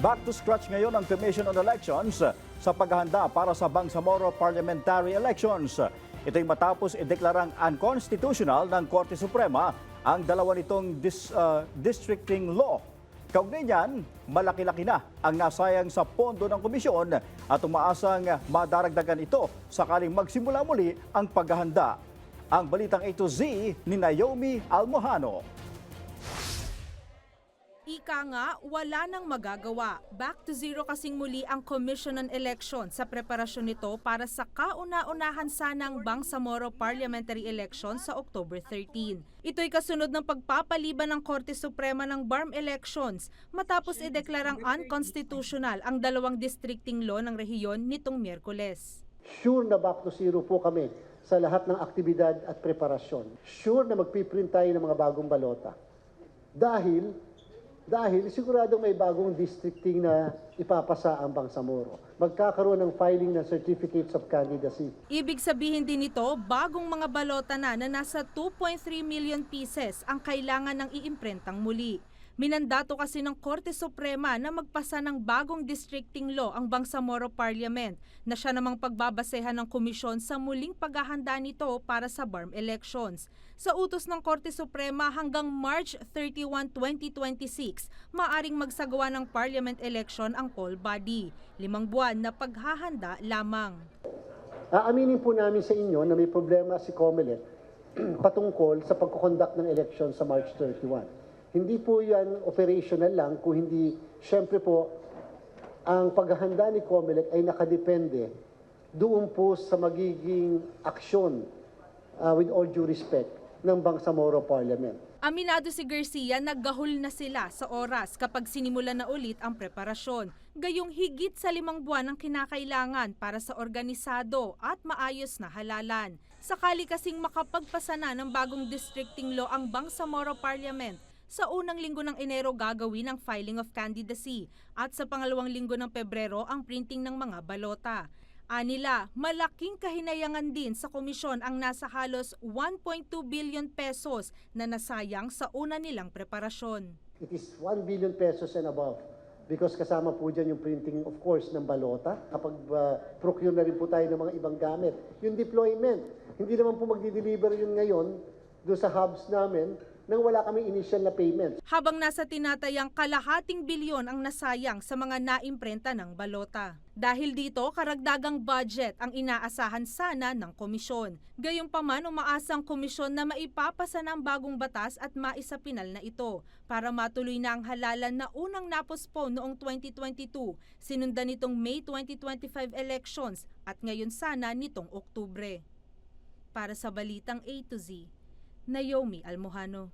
Back to scratch ngayon ang Commission on Elections sa paghahanda para sa Bangsamoro Parliamentary Elections. Ito'y matapos ideklarang unconstitutional ng Korte Suprema ang dalawa nitong districting law. Kaugnay niyan, malaki-laki na ang nasayang sa pondo ng komisyon at umaasang madaragdagan ito sakaling magsimula muli ang paghahanda. Ang balitang A to Z ni Naomi Almohano. Ika nga, wala nang magagawa. Back to zero kasing muli ang Commission on Election sa preparasyon nito para sa kauna-unahan sanang Bangsamoro Parliamentary Election sa October 13. Ito'y kasunod ng pagpapaliban ng Korte Suprema ng BARM elections matapos ideklarang unconstitutional ang dalawang districting law ng rehiyon nitong Miyerkules. Sure na back to zero po kami sa lahat ng aktibidad at preparasyon. Sure na magpiprint tayo ng mga bagong balota. Dahil siguradong may bagong districting na ipapasa ang Bangsamoro. Magkakaroon ng filing ng Certificates of Candidacy. Ibig sabihin din nito, bagong mga balota na nasa 2.3 million pieces ang kailangan ng iimprentang muli. Minandato kasi ng Korte Suprema na magpasa ng bagong districting law ang Bangsamoro Parliament na siya namang pagbabasehan ng komisyon sa muling paghahanda nito para sa BARM elections. Sa utos ng Korte Suprema hanggang March 31, 2026, maaring magsagawa ng parliament election ang poll body. 5 buwan na paghahanda lamang. Aaminin po namin sa inyo na may problema si COMELEC patungkol sa pagkukonduct ng election sa March 31. Hindi po yan operational lang, kung hindi, syempre po, ang paghahanda ni COMELEC ay nakadepende doon po sa magiging aksyon, with all due respect, ng Bangsamoro Parliament. Aminado si Garcia, naggahol na sila sa oras kapag sinimula na ulit ang preparasyon. Gayong higit sa 5 buwan ang kinakailangan para sa organisado at maayos na halalan. Sakali kasing makapagpasa na ng bagong districting law ang Bangsamoro Parliament, sa unang linggo ng Enero gagawin ang filing of candidacy at sa pangalawang linggo ng Pebrero ang printing ng mga balota. Anila, malaking kahinayangan din sa komisyon ang nasa halos 1.2 billion pesos na nasayang sa una nilang preparasyon. It is 1 billion pesos and above because kasama po dyan yung printing, of course, ng balota. Kapag procure na rin po tayo ng mga ibang gamit. Yung deployment, hindi naman po magdi-deliver yun ngayon doon sa hubs namin nang wala kami initial na payments. Habang nasa tinatayang kalahating bilyon ang nasayang sa mga naimprenta ng balota. Dahil dito, karagdagang budget ang inaasahan sana ng komisyon. Gayunpaman, umaasang komisyon na maipapasa ng bagong batas at maisapinal na ito para matuloy na ang halalan na unang napospone noong 2022, sinundan nitong May 2025 elections at ngayon sana nitong Oktubre. Para sa Balitang A to Z, Naomi Almohano.